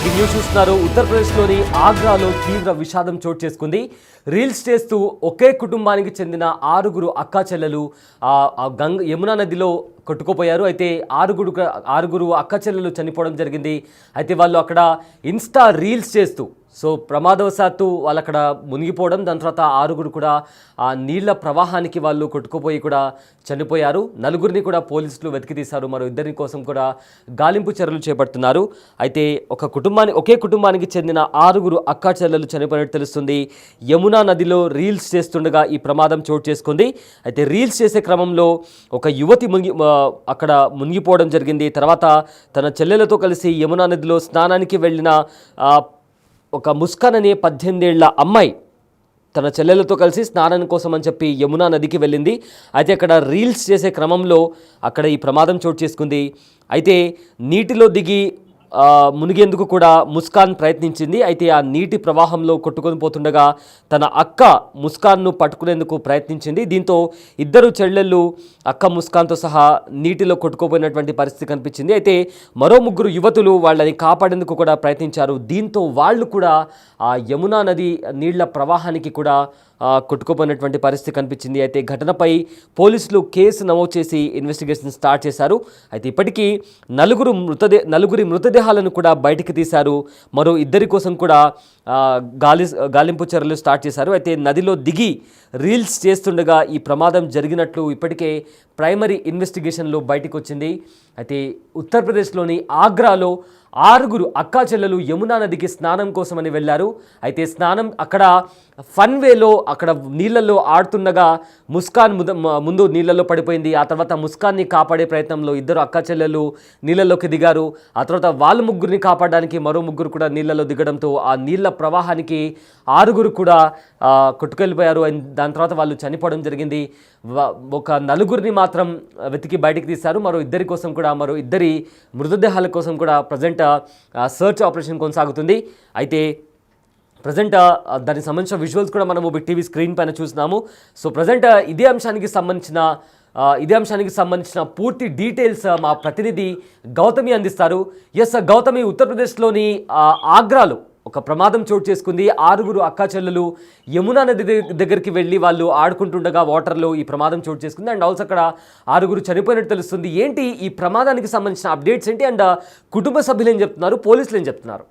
Breaking news చూస్తున్నారు. ఉత్తరప్రదేశ్లోని ఆగ్రాలో తీవ్ర విషాదం చోటు చేసుకుంది. రీల్స్ చేస్తూ ఒకే కుటుంబానికి చెందిన 6 అక్కా చెల్లెలు యమునా నదిలో కొట్టుకుపోయారు. అయితే ఆరుగురు అక్క చెల్లెలు చనిపోవడం జరిగింది. అయితే వాళ్ళు అక్కడ ఇన్స్టా రీల్స్ చేస్తూ ప్రమాదవశాత్తు వాళ్ళు అక్కడ మునిగిపోవడం, దాని తర్వాత 6 కూడా ఆ నీళ్ల ప్రవాహానికి వాళ్ళు కొట్టుకుపోయి కూడా చనిపోయారు. 4 కూడా పోలీసులు వెతికి తీశారు. మరో 2 కోసం కూడా గాలింపు చర్యలు చేపడుతున్నారు. అయితే ఒకే కుటుంబానికి చెందిన 6 అక్కా చెల్లెలు చనిపోయినట్టు తెలుస్తుంది. యమునా నదిలో రీల్స్ చేస్తుండగా ఈ ప్రమాదం చోటు చేసుకుంది. అయితే రీల్స్ చేసే క్రమంలో ఒక యువతి అక్కడ మునిగిపోవడం జరిగింది. తర్వాత తన చెల్లెలతో కలిసి యమునా నదిలో స్నానానికి వెళ్ళిన ఒక ముస్కాన్ అనే 18 ఏళ్ల అమ్మాయి తన చెల్లెలతో కలిసి స్నానం కోసం అని చెప్పి యమునా నదికి వెళ్ళింది. అయితే అక్కడ రీల్స్ చేసే క్రమంలో అక్కడ ఈ ప్రమాదం చోటు చేసుకుంది. అయితే నీటిలో దిగి మునిగేందుకు కూడా ముస్కాన్ ప్రయత్నించింది. అయితే ఆ నీటి ప్రవాహంలో కొట్టుకొని పోతుండగా తన అక్క ముస్కాన్ను పట్టుకునేందుకు ప్రయత్నించింది. దీంతో 2 చెల్లెళ్ళు అక్క ముస్కాన్తో సహా నీటిలో కొట్టుకుపోయినటువంటి పరిస్థితి కనిపించింది. అయితే మరో 3 యువతులు వాళ్ళని కాపాడేందుకు కూడా ప్రయత్నించారు. దీంతో వాళ్ళు కూడా ఆ యమునా నది నీళ్ల ప్రవాహానికి కూడా కొట్టుకుపోయినటువంటి పరిస్థితి కనిపించింది. అయితే ఘటనపై పోలీసులు కేసు నమోదు చేసి ఇన్వెస్టిగేషన్ స్టార్ట్ చేశారు. అయితే ఇప్పటికీ 4 మృతదేహాలను కూడా బయటికి తీశారు. మరో 2 కోసం కూడా గాలింపు చర్యలు స్టార్ట్ చేశారు. అయితే నదిలో దిగి రీల్స్ చేస్తుండగా ఈ ప్రమాదం జరిగినట్లు ఇప్పటికే ప్రైమరీ ఇన్వెస్టిగేషన్లో బయటకు వచ్చింది. అయితే ఉత్తరప్రదేశ్లోని ఆగ్రాలో 6 అక్కా చెల్లెలు యమునా నదికి స్నానం కోసమని వెళ్ళారు. అయితే స్నానం అక్కడ ఫన్వేలో అక్కడ నీళ్ళల్లో ఆడుతుండగా ముస్కాన్ ముందు నీళ్ళల్లో పడిపోయింది. ఆ తర్వాత ముస్కాన్ని కాపాడే ప్రయత్నంలో 2 అక్కా చెల్లెలు నీళ్ళలోకి దిగారు. ఆ తర్వాత వాళ్ళు 3 కాపాడడానికి మరో 3 కూడా నీళ్ళలో దిగడంతో ఆ నీళ్ళ ప్రవాహానికి 6 కూడా కొట్టుకెళ్ళిపోయారు. దాని తర్వాత వాళ్ళు చనిపోవడం జరిగింది. ఒక 4 మాత్రం వెతికి బయటికి తీశారు. మరో 2 కోసం కూడా మరో 2 మృతదేహాల కోసం కూడా ప్రజెంట్ సర్చ్ ఆపరేషన్ కొనసాగుతుంది. అయితే ప్రజెంట్ దానికి సంబంధించిన విజువల్స్ కూడా మనము బిగ్ టీవీ స్క్రీన్ పైన చూస్తున్నాము. ప్రజెంట్ ఇదే అంశానికి సంబంధించిన పూర్తి డీటెయిల్స్ మా ప్రతినిధి గౌతమి అందిస్తారు. ఎస్ గౌతమి, ఉత్తరప్రదేశ్లోని ఆగ్రాలో ఒక ప్రమాదం చోటు చేసుకుంది. 6 అక్కా చెల్లెలు యమునా నది దగ్గరికి వెళ్ళి వాళ్ళు ఆడుకుంటుండగా వాటర్లో ఈ ప్రమాదం చోటు చేసుకుంది. అండ్ ఆల్సో అక్కడ 6 చనిపోయినట్టు తెలుస్తుంది. ఏంటి ఈ ప్రమాదానికి సంబంధించిన అప్డేట్స్ ఏంటి? అండ్ కుటుంబ సభ్యులు ఏం చెప్తున్నారు, పోలీసులు ఏం చెప్తున్నారు?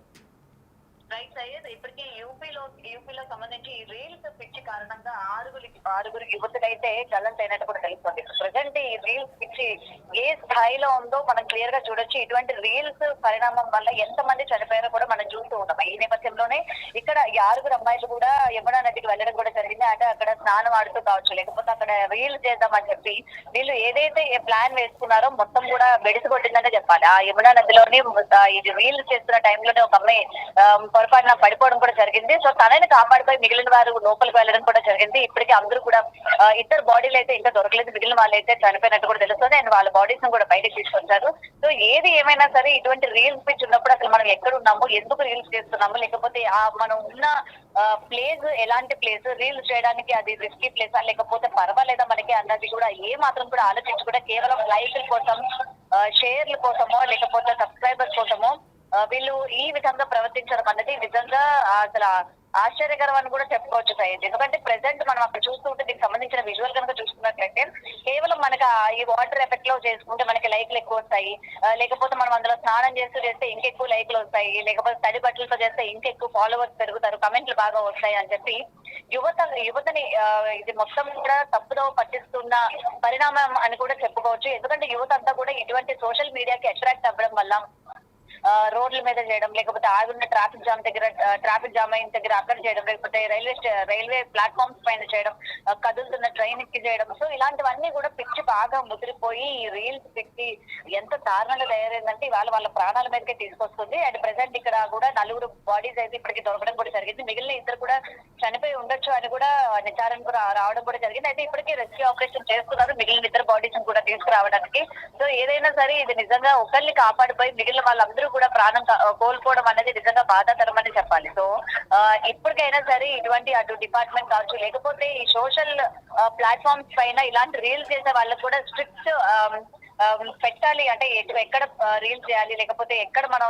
యూపీలో సంబంధించి రీల్స్ పిచ్చి కారణంగా 6 యువతులైతే గల్లంతైనట్టు కూడా తెలుస్తుంది. ప్రజెంట్ ఈ రీల్స్ పిచ్చి ఏ స్థాయిలో ఉందో మనం క్లియర్ గా చూడొచ్చు. ఇటువంటి రీల్స్ పరిణామం వల్ల ఎంత మంది చనిపోయారో కూడా మనం చూస్తూ ఉంటాం. ఈ నేపథ్యంలోనే ఇక్కడ ఈ 6 అమ్మాయిలు కూడా యమునా నదికి వెళ్ళడం కూడా జరిగింది. అంటే అక్కడ స్నానం ఆడుతూ కావచ్చు, లేకపోతే అక్కడ రీల్స్ చేద్దామని చెప్పి వీళ్ళు ఏదైతే ప్లాన్ వేసుకున్నారో మొత్తం కూడా బెడిసి కొట్టిందనే చెప్పాలి. ఆ యమునా నదిలోని ఇది రీల్స్ చేస్తున్న టైంలోనే ఒక అమ్మాయి పొరపాటున పడిపోవడం కూడా జరిగింది. తనని కాపాడిపోయి మిగిలిన వారు లోపలికి వెళ్ళడం కూడా జరిగింది. ఇప్పటికీ అందరూ కూడా 2 బాడీలు అయితే ఇంకా దొరకలేదు. మిగిలిన వాళ్ళు అయితే చనిపోయినట్టు కూడా తెలుస్తుంది. అండ్ వాళ్ళ బాడీస్ కూడా బయటకు తీసుకొచ్చారు. ఏది ఏమైనా సరే ఇటువంటి రీల్స్ పిచ్ ఉన్నప్పుడు అసలు మనం ఎక్కడ ఉన్నాము, ఎందుకు రీల్స్ చేస్తున్నాము, లేకపోతే మనం ఉన్న ప్లేస్ ఎలాంటి ప్లేస్, రీల్స్ చేయడానికి అది రిస్కీ ప్లేసా లేకపోతే పర్వాలేదా మనకి అన్నది కూడా ఏ మాత్రం కూడా ఆలోచించకుండా కేవలం లైక్ల కోసం, షేర్ల కోసమో లేకపోతే సబ్స్క్రైబర్స్ కోసమో వీళ్ళు ఈ విధంగా ప్రవర్తించడం అన్నది నిజంగా అసలు ఆశ్చర్యకరం అని కూడా చెప్పుకోవచ్చు సైజ్. ఎందుకంటే ప్రెసెంట్ మనం అక్కడ చూస్తుంటే దీనికి సంబంధించిన విజువల్ కనుక చూసుకున్నట్లయితే కేవలం మనకి ఈ వాటర్ ఎఫెక్ట్ లో చేసుకుంటే మనకి లైక్లు ఎక్కువ వస్తాయి, లేకపోతే మనం అందులో స్నానం చేస్తే ఇంకెక్కువ లైక్లు వస్తాయి, లేకపోతే తడి బట్టలతో చేస్తే ఇంకెక్కువ ఫాలోవర్స్ పెరుగుతారు, కమెంట్లు బాగా వస్తాయి అని చెప్పి యువతని ఇది మొత్తం కూడా తప్పుదో పట్టిస్తున్న పరిణామం అని కూడా చెప్పుకోవచ్చు. ఎందుకంటే యువత అంతా కూడా ఇటువంటి సోషల్ మీడియాకి అట్రాక్ట్ అవ్వడం వల్ల రోడ్ల మీద చేయడం, లేకపోతే ఆగున్న ట్రాఫిక్ జామ్ అయిన దగ్గర అక్కడ చేయడం, లేకపోతే రైల్వే ప్లాట్ఫామ్స్ పైన చేయడం, కదులుతున్న ట్రైన్ ఎక్కి చేయడం. ఇలాంటివన్నీ కూడా పిచ్చి బాగా ముదిరిపోయి ఈ రీల్స్ పిచ్చి ఎంత దారుణంగా తయారైందంటే ఇవాళ వాళ్ళ ప్రాణాల మీదకే తీసుకొస్తుంది. అండ్ ప్రెసెంట్ ఇక్కడ కూడా 4 బాడీస్ అయితే ఇప్పటికి దొరకడం కూడా జరిగింది. మిగిలిన 2 కూడా చనిపోయి ఉండొచ్చు అని కూడా నిర్ధారణకు రావడం కూడా జరిగింది. అయితే ఇప్పటికీ రెస్క్యూ ఆపరేషన్ చేస్తున్నారు మిగిలిన 2 బాడీస్ కూడా తీసుకురావడానికి. ఏదైనా సరే ఇది నిజంగా ఒకరిని కాపాడిపోయి మిగిలిన వాళ్ళందరూ కూడా ప్రాణం కోల్పోవడం అనేది నిజంగా బాధాకరం అని చెప్పాలి. ఇప్పటికైనా సరే ఇటువంటి అటు డిపార్ట్మెంట్ కావచ్చు, లేకపోతే ఈ సోషల్ ప్లాట్ఫామ్స్ పైన ఇలాంటి రీల్స్ చేసే వాళ్ళకు కూడా స్ట్రిక్ట్ పెట్టాలి అంటే ఎక్కడ రీల్స్ చేయాలి, లేకపోతే ఎక్కడ మనం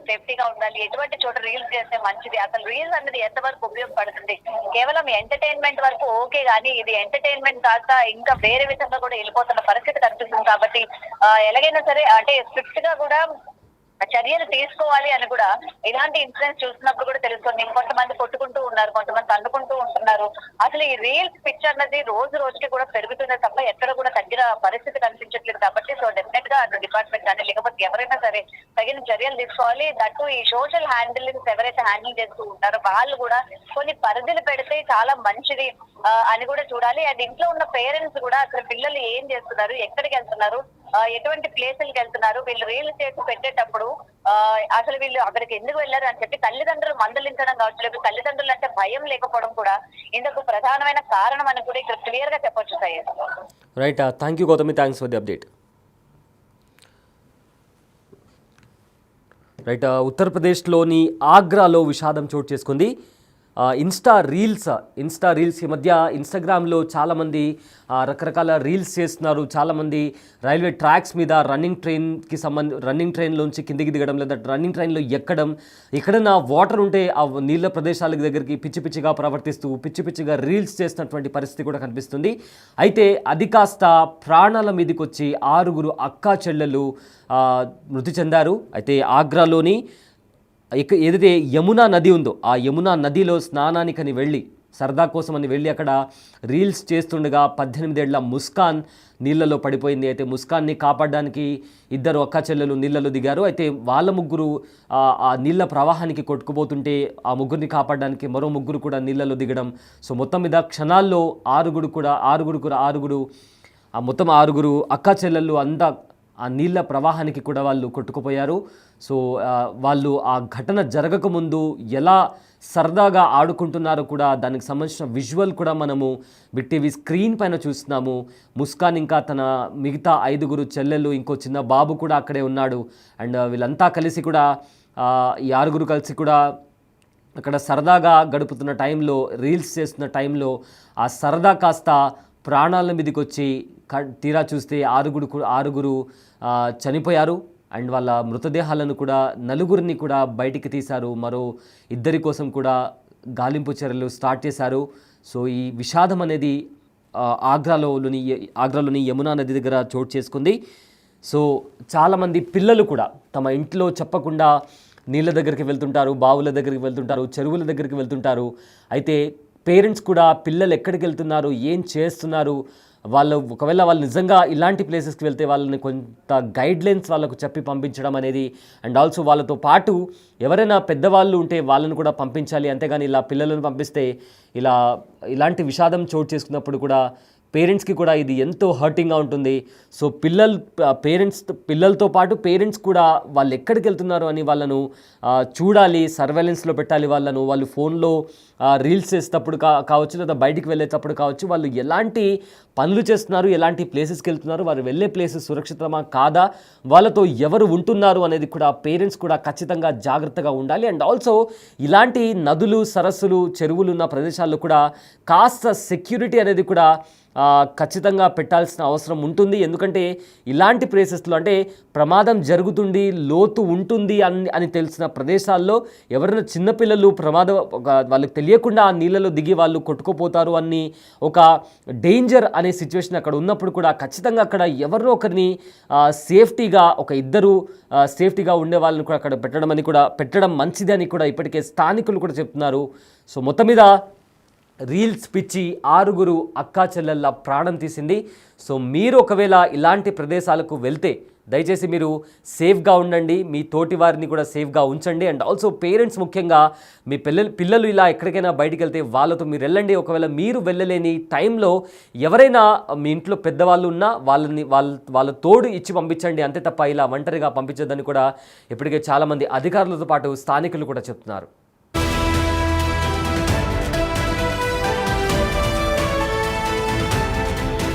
సేఫ్టీగా ఉండాలి, ఎటువంటి చోట రీల్స్ చేస్తే మంచిది, అసలు రీల్స్ అనేది ఎంతవరకు ఉపయోగపడుతుంది, కేవలం ఎంటర్టైన్మెంట్ వరకు ఓకే గానీ ఇది ఎంటర్టైన్మెంట్ కాక ఇంకా వేరే విధంగా కూడా వెళ్ళిపోతున్న పరిస్థితి కనిపిస్తుంది. కాబట్టి ఎలాగైనా సరే అంటే స్ట్రిక్ట్ గా కూడా చర్యలు తీసుకోవాలి అని కూడా ఇలాంటి ఇన్సిడెంట్స్ చూసినప్పుడు కూడా తెలుస్తుంది. కొంతమంది కొట్టుకుంటూ ఉన్నారు, కొంతమంది తన్నుకుంటూ ఉంటున్నారు. అసలు ఈ రీల్స్ పిచ్ అన్నది రోజు రోజుకి కూడా పెరుగుతుంది తప్ప ఎక్కడ కూడా తగ్గిన పరిస్థితి కనిపించట్లేదు. కాబట్టి సో డెఫినెట్ గా అటు డిపార్ట్మెంట్ కానీ లేకపోతే ఎవరైనా సరే తగిన చర్యలు తీసుకోవాలి. దట్టు ఈ సోషల్ హ్యాండిలింగ్స్ ఎవరైతే హ్యాండిల్ చేస్తూ ఉంటారో వాళ్ళు కూడా కొన్ని పరిధులు పెడితే చాలా మంచిది అని కూడా చూడాలి. అండ్ ఇంట్లో ఉన్న పేరెంట్స్ కూడా అసలు పిల్లలు ఏం చేస్తున్నారు, ఎక్కడికి వెళ్తున్నారు, ఎటువంటి ప్లేసులకు వెళ్తున్నారు, వీళ్ళు రీల్స్ చేసి పెట్టేటప్పుడు అసలు వీళ్ళు అక్కడికి ఎందుకు వెళ్ళారు అని చెప్పి తల్లిదండ్రులు మందలించడం కావచ్చు, లేకపోతే తల్లిదండ్రులు అంటే భయం లేకపోవడం కూడా ఇందుకు ప్రధానమైన కారణం అని కూడా ఇక్కడ క్లియర్ గా చెప్పొచ్చు. Right, thank you Gautami, thanks for the update. Right, ఉత్తరప్రదేశ్లోని ఆగ్రాలో విషాదం చోటు చేసుకుంది. ఇన్స్టా రీల్స్ ఈ మధ్య ఇన్స్టాగ్రామ్లో చాలామంది రకరకాల రీల్స్ చేస్తున్నారు. చాలామంది రైల్వే ట్రాక్స్ మీద రన్నింగ్ ట్రైన్లోంచి కిందికి దిగడం, లేదా రన్నింగ్ ట్రైన్లో ఎక్కడం, ఎక్కడైనా వాటర్ ఉంటే ఆ నీళ్ళ ప్రదేశాల దగ్గరికి పిచ్చిగా ప్రవర్తిస్తూ పిచ్చిగా రీల్స్ చేస్తున్నటువంటి పరిస్థితి కూడా కనిపిస్తుంది. అయితే అది కాస్త ప్రాణాల మీదకి వచ్చి 6 అక్కా చెల్లెలు మృతి చెందారు. అయితే ఆగ్రాలోని ఏదైతే యమునా నది ఉందో ఆ యమునా నదిలో స్నానానికని వెళ్ళి సరదా కోసం అని వెళ్ళి అక్కడ రీల్స్ చేస్తుండగా 18 ఏళ్ల ముస్కాన్ నీళ్ళలో పడిపోయింది. అయితే ముస్కాన్ని కాపాడడానికి 2 అక్కా చెల్లెలు నీళ్ళలో దిగారు. అయితే వాళ్ళ ముగ్గురు ఆ నీళ్ళ ప్రవాహానికి కొట్టుకుపోతుంటే ఆ ముగ్గురిని కాపాడడానికి మరో ముగ్గురు కూడా నీళ్ళలో దిగడం. సో మొత్తం మీద క్షణాల్లో 6 మొత్తం 6 అక్కా చెల్లెళ్ళు అంతా ఆ నీళ్ళ ప్రవాహానికి కూడా వాళ్ళు కొట్టుకుపోయారు. సో వాళ్ళు ఆ ఘటన జరగకముందు ఎలా సరదాగా ఆడుకుంటున్నారో కూడా దానికి సంబంధించిన విజువల్ కూడా మనము బిగ్ టీవీ స్క్రీన్ పైన చూస్తున్నాము. ముస్కాన్ ఇంకా తన మిగతా 5 చెల్లెళ్ళు, ఇంకో చిన్న బాబు కూడా అక్కడే ఉన్నాడు. అండ్ వీళ్ళంతా కలిసి కూడా ఈ 6 కలిసి కూడా అక్కడ సరదాగా గడుపుతున్న టైంలో, రీల్స్ చేస్తున్న టైంలో ఆ సరదా కాస్త ప్రాణాల మీదకి వచ్చి తీరా చూస్తే 6 చనిపోయారు. అండ్ వాళ్ళ మృతదేహాలను కూడా 4 కూడా బయటికి తీశారు. మరో 2 కోసం కూడా గాలింపు చర్యలు స్టార్ట్ చేశారు. సో ఈ విషాదం అనేది ఆగ్రాలోని యమునా నది దగ్గర చోటు చేసుకుంది. సో చాలామంది పిల్లలు కూడా తమ ఇంట్లో చెప్పకుండా నీళ్ళ దగ్గరికి వెళ్తుంటారు, బావుల దగ్గరికి వెళ్తుంటారు, చెరువుల దగ్గరికి వెళ్తుంటారు. అయితే పేరెంట్స్ కూడా పిల్లలు ఎక్కడికి వెళ్తున్నారు, ఏం చేస్తున్నారు, ఒకవేళ వాళ్ళు నిజంగా ఇలాంటి ప్లేసెస్కి వెళ్తే వాళ్ళని కొంత గైడ్లైన్స్ వాళ్ళకు చెప్పి పంపించడం అనేది, అండ్ ఆల్సో వాళ్ళతో పాటు ఎవరైనా పెద్దవాళ్ళు ఉంటే వాళ్ళని కూడా పంపించాలి. అంతేగాని ఇలా పిల్లలను పంపిస్తే ఇలాంటి విషాదం చోటు చేసుకున్నప్పుడు కూడా పేరెంట్స్కి కూడా ఇది ఎంతో హర్టింగ్గా ఉంటుంది. సో పిల్లలతో పాటు పేరెంట్స్ కూడా వాళ్ళు ఎక్కడికి వెళ్తున్నారు అని వాళ్ళను చూడాలి, సర్వేలెన్స్లో పెట్టాలి వాళ్ళను. వాళ్ళు ఫోన్లో రీల్స్ చేసేటప్పుడు కావచ్చు, లేదా బయటికి వెళ్ళేటప్పుడు కావచ్చు, వాళ్ళు ఎలాంటి పనులు చేస్తున్నారు, ఎలాంటి ప్లేసెస్కి వెళ్తున్నారు, వారు వెళ్ళే ప్లేసెస్ సురక్షితమా కాదా, వాళ్ళతో ఎవరు ఉంటున్నారు అనేది కూడా పేరెంట్స్ కూడా ఖచ్చితంగా జాగ్రత్తగా ఉండాలి. అండ్ ఆల్సో ఇలాంటి నదులు, సరస్సులు, చెరువులు ఉన్న ప్రదేశాల్లో కూడా కాస్త సెక్యూరిటీ అనేది కూడా ఖచ్చితంగా పెట్టాల్సిన అవసరం ఉంటుంది. ఎందుకంటే ఇలాంటి ప్లేసెస్లో అంటే ప్రమాదం జరుగుతుంది, లోతు ఉంటుంది అని తెలిసిన ప్రదేశాల్లో ఎవరైనా చిన్నపిల్లలు వాళ్ళకి తెలియకుండా ఆ నీళ్ళలో దిగి వాళ్ళు కొట్టుకుపోతారు అని ఒక డేంజర్ అనే సిచ్యువేషన్ అక్కడ ఉన్నప్పుడు కూడా ఖచ్చితంగా అక్కడ ఎవరినో ఒకరిని సేఫ్టీగా 2 సేఫ్టీగా ఉండే వాళ్ళని కూడా అక్కడ పెట్టడం మంచిది అని కూడా ఇప్పటికే స్థానికులు కూడా చెప్తున్నారు. సో మొత్తం మీద రీల్స్ పిచ్చి 6 అక్కా చెల్లెళ్ళ ప్రాణం తీసింది. సో మీరు ఒకవేళ ఇలాంటి ప్రదేశాలకు వెళ్తే దయచేసి మీరు సేఫ్గా ఉండండి, మీ తోటి వారిని కూడా సేఫ్గా ఉంచండి. అండ్ ఆల్సో పేరెంట్స్ ముఖ్యంగా మీ పిల్లలు ఇలా ఎక్కడికైనా బయటికి వెళ్తే వాళ్ళతో మీరు వెళ్ళండి. ఒకవేళ మీరు వెళ్ళలేని టైంలో ఎవరైనా మీ ఇంట్లో పెద్దవాళ్ళు ఉన్నా వాళ్ళ తోడు ఇచ్చి పంపించండి, అంతే తప్ప ఇలా ఒంటరిగా పంపించొద్దని కూడా ఇప్పటికే చాలామంది అధికారులతో పాటు స్థానికులు కూడా చెప్తున్నారు.